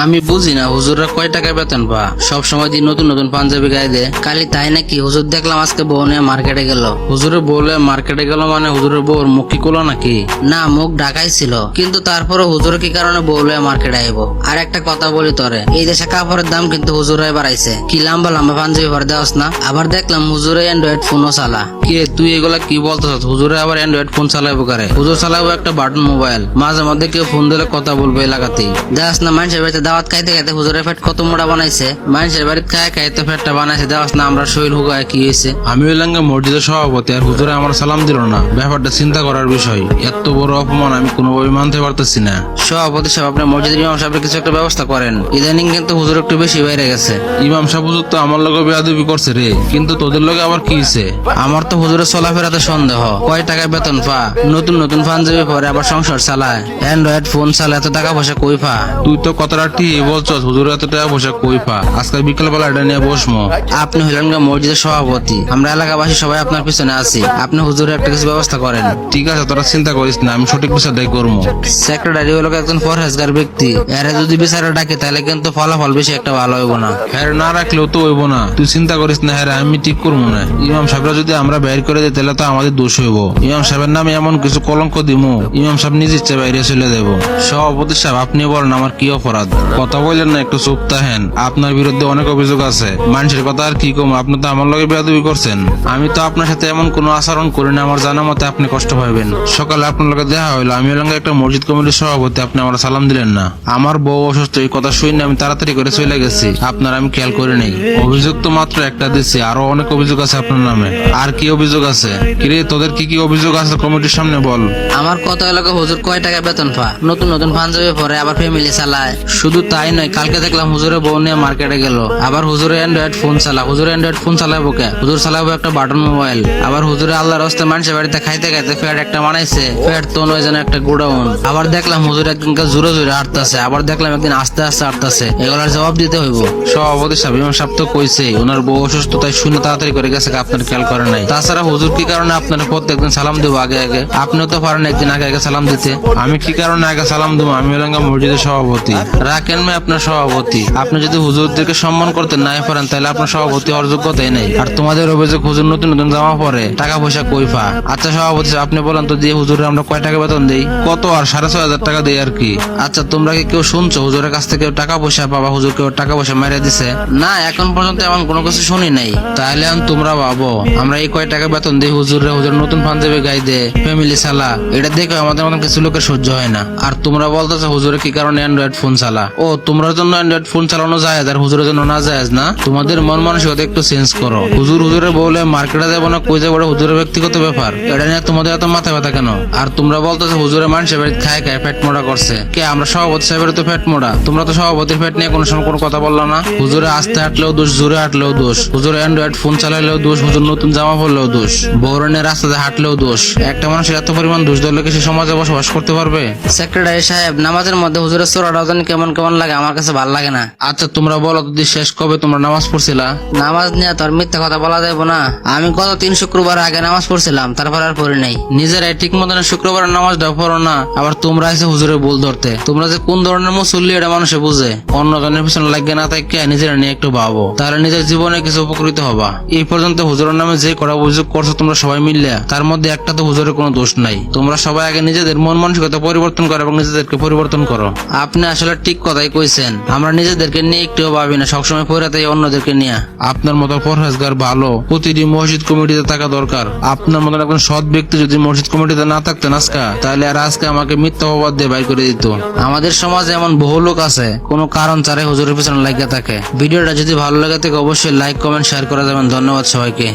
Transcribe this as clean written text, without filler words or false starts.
আমি বুঝি না হুজুররা কয় টাকা বেতন পা সব সময় দিন নতুন নতুন পাঞ্জাবি গায়ে দেয়। কালি তাই নাকি হুজুর দেখলাম আজকে বউ নিয়ে মার্কেটে গেল। হুজুরের বউ নিয়ে মার্কেটে গেল মানে হুজুরের বউর মুখ কি কোলো নাকি? না, মুখ ঢাকাই ছিল, কিন্তু তারপরে হুজুর কি কারণে বউ নিয়ে মার্কেটে আইব? আর একটা কথা বলি তোরে, এই দেশে কাপড়ের দাম কিন্তু হুজুরাই বাড়াইছে। কি লম্বা লম্বা পাঞ্জাবি ভরে দেওয়াস না? আবার দেখলাম হুজুরে অ্যান্ড্রয়েড ফোনও চালা। কি রে, তুই এগুলা কি বলতেছ? হুজুরে আবার অ্যান্ড্রয়েড ফোন চালাইবো কারে? হুজুর চালাবো একটা বাটন মোবাইল। মাঝে মধ্যে কেউ ফোন দিলে কথা বলবে এলাকাতেই। দেখাস না মানুষের বাড়িতে দাওয়াত খাইতে খাইতে হুজুরের পেট কত মোটা বানাইছে। মানুষের বাড়িতে খায় খাইতে পেটটা বানাইছে। দেখাস না আমরা শরীর হুগায় কি হয়েছে। আমি হইলাম মসজিদের সভাপতি আর হুজুরে আমার সালাম দিল না। ব্যাপারটা চিন্তা করার বিষয়। এত বড় অপমান আমি কোনোভাবে মানতে পারতেছি না। সভাপতি সাহেব, আপনি মসজিদের ইমাম সাহেবের কিছু একটা ব্যবস্থা করেন। ইদানিং কিন্তু হুজুর একটু বেশি বাইরে গেছে। ইমাম সাহেব হুজুর তো আমার লগে বেয়াদবি করছে রে, কিন্তু তোদের লগে আবার কি হইছে? আমার তো হুজুরের চলাফেরাতে সন্দেহ। কয় টাকা বেতন পা, নতুন নতুন পাঞ্জাবি পরে আবার সংসার চালায়, অ্যান্ড্রয়েড ফোন চালায়, এত টাকা পয়সা কই পা? তুই তো কথাটা ঠিক বলছস, হুজুর এত টাকা পয়সা কই পা? আজকে বিকেল বেলা এটা নিয়ে বসমো। আপনি হইলেন মসজিদের সভাপতি, আমরা এলাকাবাসী সবাই আপনার পিছনে আছি। আপনি হুজুরের একটা কিছু ব্যবস্থা করেন। ঠিক আছে, তোরা চিন্তা করিস না, আমি সঠিক বিচারটাই করবো। সেক্রেটারি হলো একজন পরহেজগার ব্যক্তি, এরা যদি বিচারে ডাকে তাহলে কিন্তু ফলাফল বেশি একটা ভালো হইব না। হ্যাঁ না রাখলেও তো হইব না, তুই চিন্তা করিস না। হ্যাঁ আমি ঠিক করবো না। ইমাম সাহেবরা যদি আমরা বাইর করে দিই তাহলে তো আমাদের দোষ হইব। ইমাম সাহেবের নামে এমন কিছু কলঙ্ক দিমু, ইমাম সাহেব নিজ ইচ্ছে বাইরে চলে দেবো। সভাপতি সাহেব, আপনি বলেন আমার কি অপরাধ? কথা বললেন না, একটু চুপ থাকেন। আপনার বিরুদ্ধে অনেক অভিযোগ আছে। মানুষের কথা আর কি কম, আপনি তো আমার লগে বেয়াদবি করছেন। আমি তো আপনার সাথে এমন কোনো আচরণ করি না। আমার জানা মতে আপনি কষ্ট পাইবেন। সকালে আপনার লগে দেখা হইলো, আমি হলাম একটা মসজিদ কমিটির সভাপতি, আপনি আমার সালাম দিলেন না। আমার বউ অসুস্থ, এই কথা শুনে আমি তাড়াতাড়ি করে চলে গেছি। আপনার আমি খেয়াল করি নাই। অভিযোগ তো মাত্র একটা দিচ্ছি, আরো অনেক অভিযোগ আছে আপনার নামে। আর কি অভিযোগ আছে? কিরে, তোদের কি কি অভিযোগ আছে কমিটির সামনে বল। আমার কত এলাকা হুজুর কয় টাকা বেতন পা, নতুন নতুন পাঞ্জাবি পরে, আবার ফ্যামিলি চালায়। শুধু তাই নয়, কালকে দেখলাম হুজুরের বউ নিয়ে মার্কেটে গেল। আবার হুজুরে অ্যান্ড্রয়েড ফোন চালা। হুজুরে অ্যান্ড্রয়েড ফোন চালাবো কে? হুজুর চালাবো একটা বাটন মোবাইল। আবার হুজুরে আল্লাহর রাস্তায় মানুষের বাড়িতে খাইতে খাইতে ফ্যাট একটা বানাইছে। ফ্যাট তো নয় যেন একটা গোডাউন। আবার দেখলাম হুজুর একদিনকে জোরে জোরে হাঁটতেছে, আবার দেখলাম একদিন আস্তে আস্তে হাঁটতেছে। এগুলার জবাব দিতে হইব। সভাপতি সাহেব, ইমাম সাহেব তো কইছে ওনার বউ অসুস্থ, তাই শুনে তাড়াতাড়ি করে গেছে, আপনার খেয়াল করে নাই। তাছাড়া হুজুর কি কারণে আপনার প্রত্যেকদিন সালাম দেবো আগে আগে? আপনিও তো পারেন একদিন আগে আগে সালাম দিতে। আমি কি কারণে আগে সালাম দেবো? আমি হলাম মসজিদের সভাপতি। রাখেন ভাই আপনার সভাপতি। আপনি যদি হুজুরদেরকে সম্মান করতে নাই পারেন তাহলে আপনার সভাপতি হওয়ার যোগ্যতাই নেই। আর তোমাদের অভিযোগ হুজুর নতুন নতুন জামা পরে, টাকা পয়সা কই পা? আচ্ছা সভাপতি সাহেব, আপনি বলেন তো, দিয়ে হুজুরে আমরা কয় টাকা বেতন দেই? কত? আর 6,500 টাকা দেই আর কি। আচ্ছা, তোমরা কি কেউ শুনছো হুজুরের কাছ থেকে টাকা পয়সা পাবা? হুজুর কেউ টাকা পয়সা মেরে দিছে? না, এখন পর্যন্ত এমন কোনো কিছু শুনি নাই। তাহলে এখন তোমরা ভাবো, আমরা এই কয় টাকা বেতন দিই হুজুরে, হুজুর নতুন পাঞ্জাবি গাই দে, ফ্যামিলি চালা, এটা দেখে আমাদের মতন কিছু লোকের সহ্য হয় না। আর তোমরা বলতেছো হুজুরে কি কারণে অ্যান্ড্রয়েড ফোন চালা? ও, তোমরা জন্য অ্যান্ড্রয়েড ফোন চালানো যায় আর হুজুরের জন্য না যায় না? তোমাদের মন মানসিকতা একটু চেঞ্জ করো। হুজুরে বলে মার্কেটে যাবো না, কই যাবো, হুজুরের ব্যক্তিগত ব্যাপার। এটা নিয়ে তোমাদের এত মাথা ব্যথা কেন? আর তোমরা বলতেছো হুজুরে মানুষের বাড়িতে খায় খায় পেট মোড়া করছে। কে? আমরা সভাপতি সাহেবের তো পেট মোড়া। তোমরা তো সভাপতির পেট নিয়ে কোনো সময় কোনো কথা বললো না। হুজুরে আস্তে হাঁটলেও দোষ, জোরে হাঁটলেও দোষ। হুজুরে অ্যান্ড্রয়েড ফোন চালাইলেও দোষ, হুজুর নতুন জামা পরলেও দোষ, বৌরনের রাস্তাতে হাঁটলেও দোষ। একটা মানুষের এত পরিমাণ দোষ ধরলে কি সে সমাজে বসবাস করতে পারবে? সেক্রেটারি সাহেব, নামাজের মধ্যে হুজুরের চোরাটাও জানি কেমন কেমন লাগে, আমার কাছে ভালো লাগে না। আচ্ছা তোমরা বলো তো, শেষ কবে তোমরা নামাজ পড়ছিলা? নামাজ নিয়ে তোর মিথ্যা কথা বলা যাবো না। আমি গত 3 শুক্রবার আগে নামাজ পড়ছিলাম, তারপর আর পড়ি নাই। নিজেরাই ঠিক মতন শুক্রবারের নামাজটা পড়ো না, আবার তোমরা এসে হুজুরের ভুল ধরতে। তোমরা যে কোন ধরনের মুসল্লি এটা মানুষে বুঝে। অন্যজনের পিছনে লাগিয়ে না থাকে নিজেরা নিয়ে একটু ভাবো, তাহলে নিজের জীবনে কিছু উপকৃত হবা। এই পর্যন্ত হুজুরের নামে যে কড়া অভিযোগ করছো তোমরা সবাই মিললে, তার মধ্যে একটা তো হুজুরের কোনো দোষ নাই। তোমরা সবাই আগে নিজেদের মন মানসিকতা পরিবর্তন করো এবং নিজেদেরকে পরিবর্তন করো। আপনি আসলে ঠিক কথাই কইছেন। আমরা নিজেদেরকে নিয়ে একটুও ভাবি না, সবসময় পড়াতেই অন্যদেরকে নিয়ে। আপনার মতো পরহেজগার ভালো প্রতিটি মসজিদ কমিটিতে থাকা দরকার। আপনার মতো একজন সৎ ব্যক্তি যদি মসজিদ কমিটিতে না থাকতেন আজকে, তাহলে আর আজকে আমাকে মিথ্যা অপবাদ দিয়ে বাইর করে দিত। আমাদের সমাজে এমন বহু লোক আছে কোনো কারণ ছাড়াই হুজুরের পিছনে লাগিয়ে থাকে। ভিডিওটা যদি ভালো লাগে থাকে অবশ্যই লাইক, কমেন্ট, শেয়ার করে যাবেন। ধন্যবাদ সবাইকে।